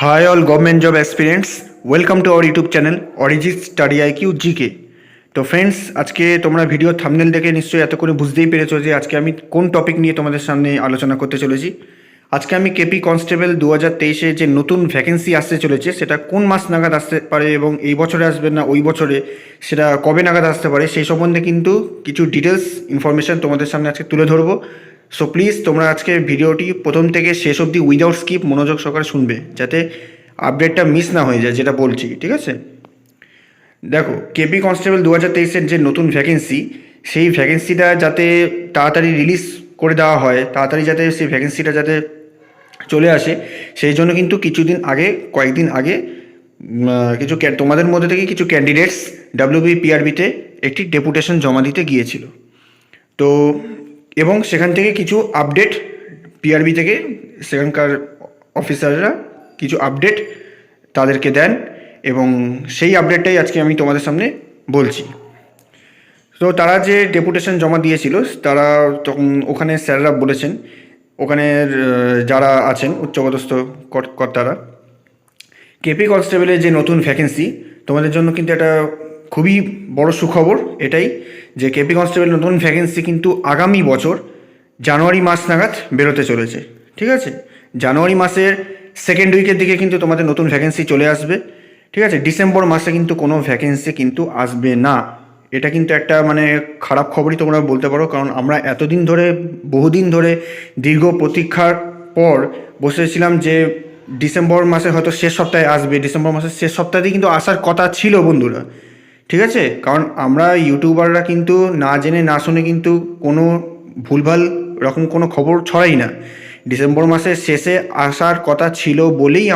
Hi all government job aspirants, welcome to our YouTube channel Orijit Study IQ GK। তো friends, আজকে তোমরা video thumbnail দেখে নিশ্চয়ই এত করে বুঝতেই পেরেছো যে আজকে আমি কোন টপিক নিয়ে তোমাদের সামনে আলোচনা করতে চলেছি। আজকে আমি কেপি কনস্টেবল 2023-এ যে নতুন ভ্যাকেন্সি আসতে চলেছে সেটা কোন মাস নাগাদ আসতে পারে এবং এই বছরে আসবে না ওই বছরে সেটা কবে নাগাদ আসতে পারে সেই সম্বন্ধে কিন্তু কিছু ডিটেলস ইনফরমেশান তোমাদের সামনে আজকে তুলে ধরবো। সো প্লিজ তোমরা আজকে ভিডিওটি প্রথম থেকে শেষ অবধি উইদাউট স্কিপ মনোযোগ সহকারে শুনবে, যাতে আপডেটটা মিস না হয়ে যায় যেটা বলছি, ঠিক আছে? দেখো, কেপি কনস্টেবল 2023-এর যে নতুন ভ্যাকেন্সি, সেই ভ্যাকেন্সিটা যাতে তাড়াতাড়ি রিলিজ করে দেওয়া হয়, তাড়াতাড়ি যাতে সেই ভ্যাকেন্সিটা যাতে চলে আসে, সেই জন্য কিন্তু কয়েকদিন আগে কিছু তোমাদের মধ্যে থেকে কিছু ক্যান্ডিডেটস WBPRB-তে একটি ডেপুটেশন জমা দিতে গিয়েছিল। তো এবং সেখান থেকে কিছু আপডেট পিআরবি থেকে সেখানকার অফিসাররা কিছু আপডেট তাদেরকে দেন এবং সেই আপডেটটাই আজকে আমি তোমাদের সামনে বলছি। তো তারা যে ডেপুটেশন জমা দিয়েছিল, তারা তখন ওখানে স্যাররা বলেছেন, ওখানের যারা আছেন উচ্চপদস্থ কর্তারা, কেপি কনস্টেবলের যে নতুন ভ্যাকেন্সি তোমাদের জন্য কিন্তু এটা খুবই বড় সুখবর এটাই যে কেপি কনস্টেবল নতুন ভ্যাকেন্সি কিন্তু আগামী বছর জানুয়ারি মাস নাগাদ বেরোতে চলেছে, ঠিক আছে? জানুয়ারি মাসের সেকেন্ড উইকের দিকে কিন্তু তোমাদের নতুন ভ্যাকেন্সি চলে আসবে, ঠিক আছে? ডিসেম্বর মাসে কিন্তু কোনো ভ্যাকেন্সি কিন্তু আসবে না। এটা কিন্তু একটা খারাপ খবরই তোমরা বলতে পারো, কারণ আমরা বহুদিন ধরে দীর্ঘ প্রতীক্ষার পর বসেছিলাম যে ডিসেম্বর মাসে হয়তো শেষ সপ্তাহে আসবে, ডিসেম্বর মাসের শেষ সপ্তাহেই কিন্তু আসার কথা ছিল বন্ধুরা, ঠিক আছে? কারণ আমরা ইউটিউবাররা কিন্তু না জেনে না শুনে কিন্তু কোনো ভুলভাল রকম কোনো খবর ছড়াই না। ডিসেম্বর মাসের শেষে আসার কথা ছিল বলেই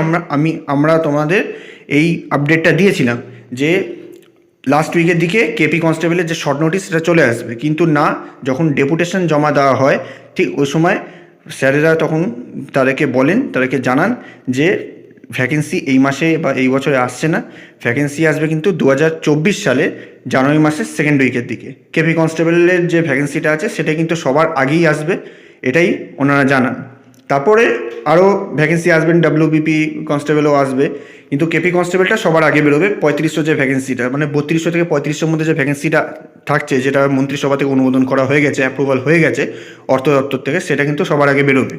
আমরা তোমাদের এই আপডেটটা দিয়েছিলাম যে লাস্ট উইকের দিকে কেপি কনস্টেবলের যে শর্ট নোটিস সেটা চলে আসবে, কিন্তু না, যখন ডেপুটেশন জমা দেওয়া হয় ঠিক ওই সময় স্যারেরা তখন তাদেরকে জানান যে ভ্যাকেন্সি এই মাসে বা এই বছরে আসছে না, ভ্যাকেন্সি আসবে কিন্তু 2024 সালে জানুয়ারি মাসের সেকেন্ড উইকের দিকে। কেপি কনস্টেবলের যে ভ্যাকেন্সিটা আছে সেটা কিন্তু সবার আগেই আসবে, এটাই ওনারা জানান। তারপরে আরও ভ্যাকেন্সি আসবেন, WBP কনস্টেবলও আসবে, কিন্তু কেপি কনস্টেবলটা সবার আগে বেরোবে। 3500 যে ভ্যাকেন্সিটা 3200 থেকে 3500-এর মধ্যে যে ভ্যাকেন্সিটা থাকছে, যেটা মন্ত্রিসভা থেকে অনুমোদন করা হয়ে গেছে, অ্যাপ্রুভাল হয়ে গেছে অর্থ দপ্তর থেকে, সেটা কিন্তু সবার আগে বেরোবে।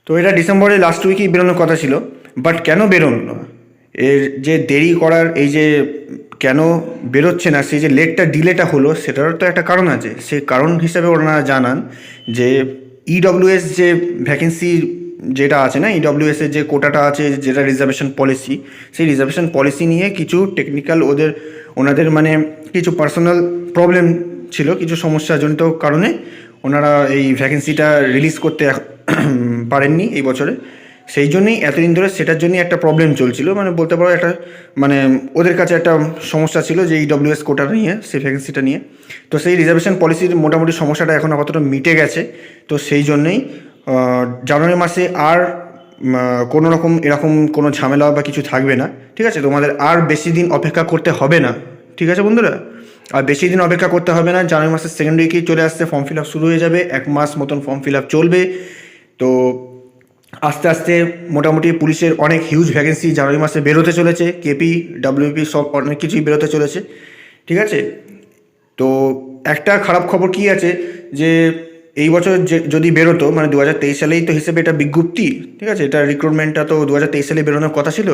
তো এটা ডিসেম্বরের লাস্ট উইকেই বেরোনোর কথা ছিল, বাট কেন বেরোনো না, এর যে দেরি করার এই যে কেন বেরোচ্ছে না, সেই যে ডিলেটা হলো, সেটারও তো একটা কারণ আছে। সেই কারণ হিসাবে ওনারা জানান যে EWS যে ভ্যাকেন্সি যেটা আছে না, EWS-এর যে কোটাটা আছে, যেটা রিজার্ভেশন পলিসি, সেই রিজার্ভেশন পলিসি নিয়ে কিছু টেকনিক্যাল ওনাদের কিছু পার্সোনাল প্রবলেম ছিল, কিছু সমস্যাজনিত কারণে ওনারা এই ভ্যাকেন্সিটা রিলিজ করতে পারেননি এই বছরে। সেই জন্যই এতদিন ধরে সেটার জন্যই একটা প্রবলেম চলছিল, বলতে পারো একটা ওদের কাছে একটা সমস্যা ছিল যে EWS কোটা নিয়ে, সেই ভ্যাকেন্সিটা নিয়ে। তো সেই রিজার্ভেশন পলিসির মোটামুটি সমস্যাটা এখন আপাতত মিটে গেছে। তো সেই জন্যই জানুয়ারি মাসে আর কোনো রকম এরকম কোনো ঝামেলা বা কিছু থাকবে না, ঠিক আছে? তোমাদের আর বেশি দিন অপেক্ষা করতে হবে না, ঠিক আছে বন্ধুরা? আর বেশি দিন অপেক্ষা করতে হবে না, জানুয়ারি মাসের সেকেন্ড উইকেই চলে আসছে, ফর্ম ফিল আপ শুরু হয়ে যাবে, 1 মাস মতন ফর্ম ফিল আপ চলবে। তো আস্তে আস্তে মোটামুটি পুলিশের অনেক হিউজ ভ্যাকেন্সি জানুয়ারি মাসে বেরোতে চলেছে, কেপি WP সব অনেক কিছুই বেরোতে চলেছে, ঠিক আছে? তো একটা খারাপ খবর কি আছে যে এই বছর যদি বেরোতো 2023 সালেই তো হিসেবে এটা বিজ্ঞপ্তি, ঠিক আছে? এটা রিক্রুটমেন্টটা তো 2023 সালে বেরোনোর কথা ছিল,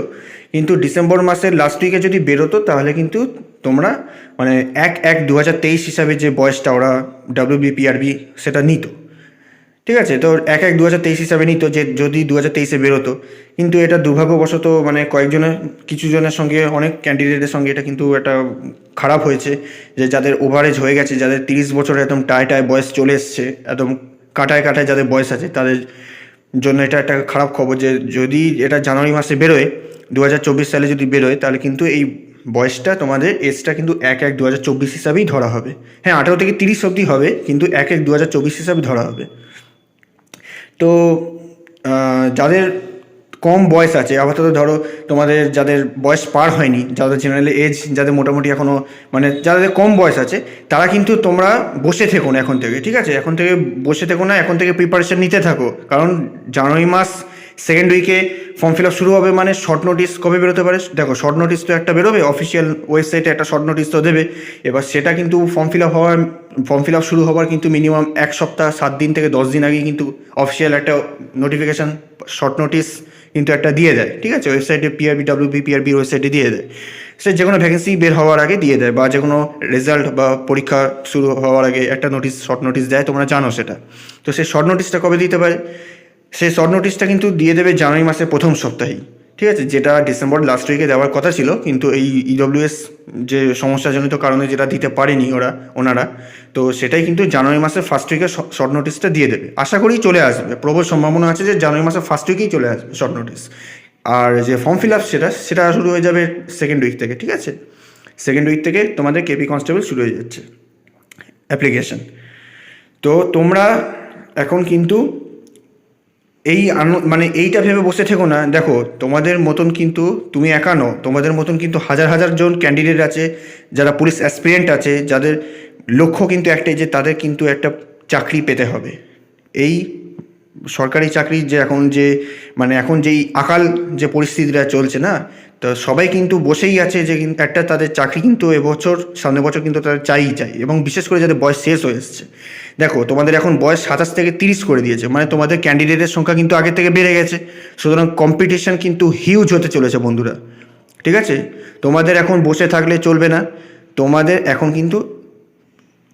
কিন্তু ডিসেম্বর মাসের লাস্ট উইকে যদি বেরোতো তাহলে কিন্তু তোমরা 1/1/2023 হিসাবে যে বয়সটা ওরা WBPRB সেটা নিত, ঠিক আছে? তো 1/1/2023 হিসাবে নিত যে যদি 2023-এ বেরোতো, কিন্তু এটা দুর্ভাগ্যবশত কিছু জনের সঙ্গে, অনেক ক্যান্ডিডেটের সঙ্গে এটা কিন্তু একটা খারাপ হয়েছে, যে যাদের ওভারেজ হয়ে গেছে, যাদের 30 বছর একদম টায় বয়স চলে এসছে, একদম কাটায় যাদের বয়স আছে, তাদের জন্য এটা একটা খারাপ খবর যে যদি এটা জানুয়ারি মাসে বেরোয়, 2024 সালে যদি বেরোয়, তাহলে কিন্তু এই বয়সটা তোমাদের এজটা কিন্তু 1/1/2024 হিসাবেই ধরা হবে। হ্যাঁ, 18 থেকে 30 অবধি হবে, কিন্তু 1/1/2024 হিসাবে ধরা হবে। তো যাদের কম বয়স আছে, আপাতত ধরো তোমাদের যাদের বয়স পার হয়নি, যাদের জেনারেল এজ, যাদের মোটামুটি এখনও যাদের কম বয়স আছে, তারা কিন্তু তোমরা বসে থেকো না এখন থেকে, ঠিক আছে? এখন থেকে বসে থেকো না, এখন থেকে প্রিপারেশান নিতে থাকো, কারণ জানুয়ারি মাস সেকেন্ড উইকে ফর্ম ফিল আপ শুরু হবে, মানে শর্ট নোটিস কবে বেরোতে পারে? দেখো, শর্ট নোটিস তো একটা বেরোবে, অফিসিয়াল ওয়েবসাইটে একটা শর্ট নোটিস তো দেবে। এবার সেটা কিন্তু ফর্ম ফিল আপ শুরু হওয়ার কিন্তু মিনিমাম 1 সপ্তাহ 7 দিন থেকে 10 দিন আগে কিন্তু অফিসিয়াল একটা নোটিফিকেশান শর্ট নোটিস কিন্তু একটা দিয়ে দেয়, ঠিক আছে? ওয়েবসাইটে পিআরবির ওয়েবসাইটে দিয়ে দেয়। সে যে কোনো ভ্যাকেন্সি বের হওয়ার আগে দিয়ে দেয়, বা যে কোনো রেজাল্ট বা পরীক্ষা শুরু হওয়ার আগে একটা শর্ট নোটিস দেয়, তোমরা জানো সেটা। তো সেই শর্ট নোটিসটা কবে দিতে পারে? সেই শর্ট নোটিসটা কিন্তু দিয়ে দেবে জানুয়ারি মাসের প্রথম সপ্তাহেই, ঠিক আছে? যেটা ডিসেম্বর লাস্ট উইকে দেওয়ার কথা ছিল, কিন্তু এই ইডব্লিউএস যে সমস্যাজনিত কারণে যেটা দিতে পারেনি ওনারা, তো সেটাই কিন্তু জানুয়ারি মাসের ফার্স্ট উইকে শর্ট নোটিসটা দিয়ে দেবে। আশা করি চলে আসবে, প্রবল সম্ভাবনা আছে যে জানুয়ারি মাসের ফার্স্ট উইকেই চলে আসবে শর্ট নোটিস। আর যে ফর্ম ফিল আপ সেটা শুরু হয়ে যাবে সেকেন্ড উইক থেকে, ঠিক আছে? সেকেন্ড উইক থেকে তোমাদের কেপি কনস্টেবল শুরু হয়ে যাচ্ছে অ্যাপ্লিকেশন। তো তোমরা এখন কিন্তু মানে এইটা ভেবে বসে থেকো না। দেখো, তোমাদের মতন কিন্তু তুমি একা নও, তোমাদের মতন কিন্তু হাজার হাজার জন ক্যান্ডিডেট আছে, যারা পুলিশ অ্যাসপিরেন্ট আছে, যাদের লক্ষ্য কিন্তু একটাই, যে তাদের কিন্তু একটা চাকরি পেতে হবে। এই সরকারি চাকরি যে এখন যেই আকাল যে পরিস্থিতিটা চলছে না, তো সবাই কিন্তু বসেই আছে যে একটা তাদের চাকরি কিন্তু সামনের বছর কিন্তু তাদের চাই, এবং বিশেষ করে যাদের বয়স শেষ হয়ে এসছে। দেখো, তোমাদের এখন বয়স 27 থেকে 30 করে দিয়েছে, মানে তোমাদের ক্যান্ডিডেটের সংখ্যা কিন্তু আগের থেকে বেড়ে গেছে। সুতরাং কম্পিটিশন কিন্তু হিউজ হতে চলেছে বন্ধুরা, ঠিক আছে? তোমাদের এখন বসে থাকলে চলবে না, তোমাদের এখন কিন্তু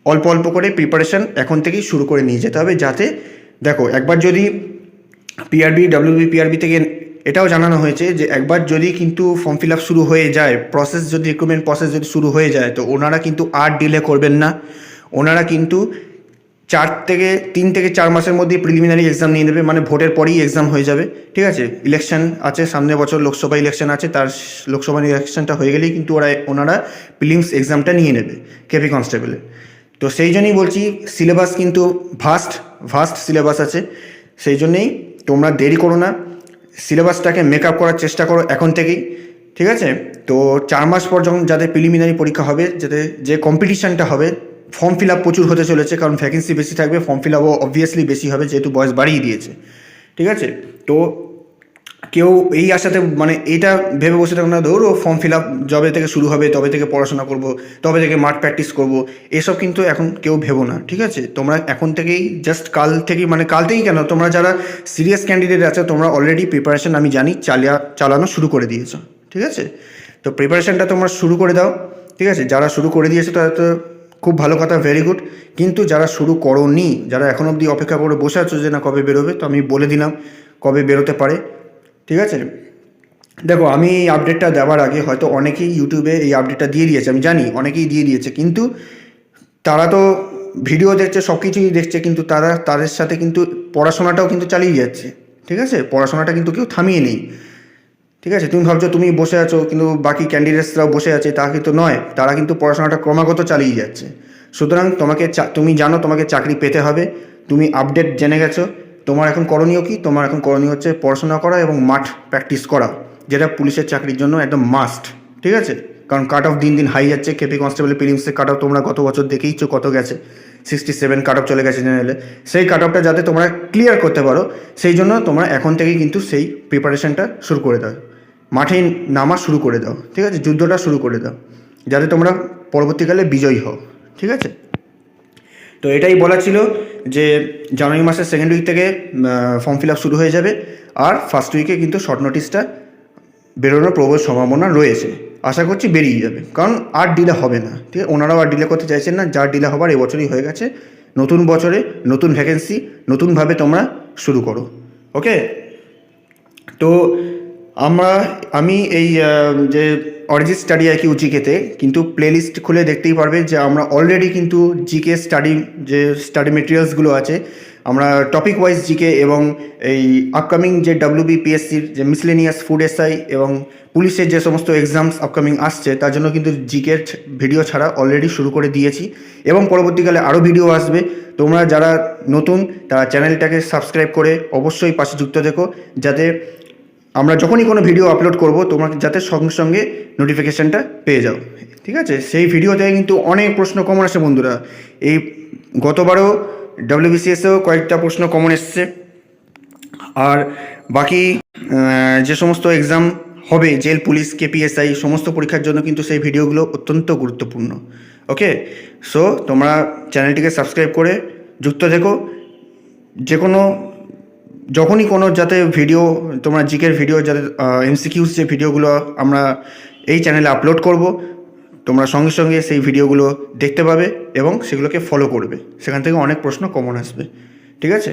অল্প অল্প করে প্রিপারেশান এখন থেকেই শুরু করে নিয়ে যেতে হবে, যাতে দেখো, একবার যদি পিআরবি থেকে এটাও জানানো হয়েছে যে একবার যদি কিন্তু ফর্ম ফিল আপ শুরু হয়ে যায়, রিক্রুটমেন্ট প্রসেস যদি শুরু হয়ে যায়, তো ওনারা কিন্তু আর ডিলে করবেন না। ওনারা কিন্তু 3 থেকে 4 মাসের মধ্যে প্রিলিমিনারি এক্সাম নিয়ে নেবে, মানে ভোটের পরেই এক্সাম হয়ে যাবে, ঠিক আছে? ইলেকশন আছে সামনের বছর, লোকসভা ইলেকশন আছে, তার লোকসভা ইলেকশনটা হয়ে গেলেই কিন্তু ওনারা প্রিলিমস এক্সামটা নিয়ে নেবে কেপি কনস্টেবলে। তো সেই জন্যই বলছি, সিলেবাস কিন্তু ভাস্ট সিলেবাস আছে, সেই জন্যেই তোমরা দেরি করো না, সিলেবাসটাকে মেকআপ করার চেষ্টা করো এখন থেকেই, ঠিক আছে? তো 4 মাস পর যখন যাদের প্রিলিমিনারি পরীক্ষা হবে, যে কম্পিটিশানটা হবে, ফর্ম ফিল আপ প্রচুর হতে চলেছে, কারণ ভ্যাকেন্সি বেশি থাকবে, ফর্ম ফিল আপও অবভিয়াসলি বেশি হবে, যেহেতু বয়স বাড়িয়ে দিয়েছে, ঠিক আছে? তো কেউ এই আশাতে মানে এটা ভেবে বসে থাকো না, ধরো ফর্ম ফিল আপ যবে থেকে শুরু হবে তবে থেকে পড়াশোনা করব, তবে থেকে মাঠ প্র্যাকটিস করব, এসব কিন্তু এখন কেউ ভেবো না, ঠিক আছে? তোমরা এখন থেকেই কাল থেকেই কেন, তোমরা যারা সিরিয়াস ক্যান্ডিডেট আছে, তোমরা অলরেডি প্রিপারেশন আমি জানি চালানো শুরু করে দিয়েছো, ঠিক আছে? তো প্রিপারেশনটা তোমরা শুরু করে দাও, ঠিক আছে? যারা শুরু করে দিয়েছে তারা তো খুব ভালো কথা, ভেরি গুড। কিন্তু যারা শুরু করোনি, যারা এখন অবধি অপেক্ষা করে বসে আছো যে না কবে বেরোবে, তো আমি বলে দিলাম কবে বেরোতে পারে, ঠিক আছে? দেখো, আমি এই আপডেটটা দেওয়ার আগে হয়তো অনেকেই ইউটিউবে এই আপডেটটা দিয়ে দিয়েছে, আমি জানি অনেকেই দিয়ে দিয়েছে, কিন্তু তারা তো ভিডিও দেখছে, সব কিছুই দেখছে, কিন্তু তাদের সাথে কিন্তু পড়াশোনাটাও কিন্তু চালিয়ে যাচ্ছে, ঠিক আছে? পড়াশোনাটা কিন্তু কেউ থামিয়ে নেই, ঠিক আছে? তুমি ভাবছো তুমি বসে আছো, কিন্তু বাকি ক্যান্ডিডেটসরাও বসে আছে, তা কিন্তু নয়, তারা কিন্তু পড়াশোনাটা ক্রমাগত চালিয়ে যাচ্ছে। সুতরাং তুমি জানো তোমাকে চাকরি পেতে হবে, তুমি আপডেট জেনে গেছো, তোমার এখন করণীয় কি? তোমার এখন করণীয় হচ্ছে পড়াশোনা করা এবং মাঠ প্র্যাকটিস করা, যেটা পুলিশের চাকরির জন্য একদম মাস্ট, ঠিক আছে? কারণ কাট অফ দিন দিন হাই যাচ্ছে, কেপি কনস্টেবল প্রিলিমসের কাট অফ তোমরা গত বছর দেখেইছো কত গেছে, 67 কাট অফ চলে গেছে জেনারেলে। সেই কাট অফটা যাতে তোমরা ক্লিয়ার করতে পারো, সেই জন্য তোমরা এখন থেকেই কিন্তু সেই প্রিপারেশনটা শুরু করে দাও, মাঠে নামা শুরু করে দাও, ঠিক আছে? যুদ্ধটা শুরু করে দাও, যাতে তোমরা পরবর্তীকালে বিজয়ী হও, ঠিক আছে? তো এটাই বলা ছিল যে জানুয়ারি মাসের সেকেন্ড উইক থেকে ফর্ম ফিল আপ শুরু হয়ে যাবে, আর ফার্স্ট উইকে কিন্তু শর্ট নোটিসটা বেরোনোর প্রবল সম্ভাবনা রয়েছে। আশা করছি বেরিয়ে যাবে, কারণ আর ডিলে হবে না, ঠিক আছে? ওনারাও আর ডিলে করতে চাইছেন না, যার ডিলে হবার এবছরই হয়ে গেছে। নতুন বছরে নতুন ভ্যাকেন্সি, নতুনভাবে তোমরা শুরু করো, ওকে? তো আমি এই যে অরিজিৎ স্টাডি আইকিউ জিকেতে কিন্তু প্লেলিস্ট খুলে দেখতেই পারবে যে আমরা অলরেডি কিন্তু জিকে যে স্টাডি মেটেরিয়ালসগুলো আছে, আমরা টপিক ওয়াইজ জিকে এবং এই আপকামিং যে WBPSCর যে মিসলেনিয়াস ফুড এসআই এবং পুলিশের যে সমস্ত এক্সামস আপকামিং আসছে, তার জন্য কিন্তু জিকের ভিডিও ছাড়া অলরেডি শুরু করে দিয়েছি, এবং পরবর্তীকালে আরও ভিডিও আসবে। তোমরা যারা নতুন, তারা চ্যানেলটাকে সাবস্ক্রাইব করে অবশ্যই পাশে যুক্ত থেকো, যাতে আমরা যখনই কোনো ভিডিও আপলোড করব তোমরা যাতে সঙ্গে সঙ্গে নোটিফিকেশানটা পেয়ে যাও, ঠিক আছে? সেই ভিডিও থেকে কিন্তু অনেক প্রশ্ন কমন আসে বন্ধুরা, এই গতবারও WBCSেও কয়েকটা প্রশ্ন কমন এসছে, আর বাকি যে সমস্ত এক্সাম হবে, জেল, পুলিশ, কেপিএসআই সমস্ত পরীক্ষার জন্য কিন্তু সেই ভিডিওগুলো অত্যন্ত গুরুত্বপূর্ণ। ওকে, সো তোমরা চ্যানেলটিকে সাবস্ক্রাইব করে যুক্ত থেকো। যখনই কোনো যাতে ভিডিও, তোমরা জিকের ভিডিও যাতে এমসিকিউস যে ভিডিওগুলো আমরা এই চ্যানেলে আপলোড করব, তোমরা সঙ্গে সঙ্গে সেই ভিডিওগুলো দেখতে পাবে এবং সেগুলোকে ফলো করবে। সেখান থেকে অনেক প্রশ্ন কমন আসবে। ঠিক আছে,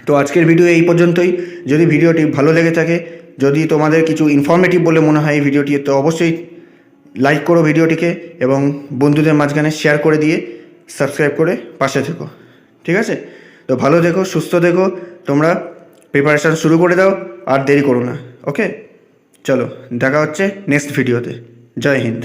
তো আজকের ভিডিও এই পর্যন্তই। যদি ভিডিওটি ভালো লেগে থাকে, যদি তোমাদের কিছু ইনফরমেটিভ বলে মনে হয় এই ভিডিওটি, তো অবশ্যই লাইক করো ভিডিওটিকে এবং বন্ধুদের মাঝখানে শেয়ার করে দিয়ে সাবস্ক্রাইব করে পাশে থেকো। ঠিক আছে, তো ভালো থেকো, সুস্থ থেকো, তোমরা প্রিপারেশান শুরু করে দাও, আর দেরি করো না। ওকে, চলো দেখা হচ্ছে নেক্সট ভিডিওতে। জয় হিন্দ।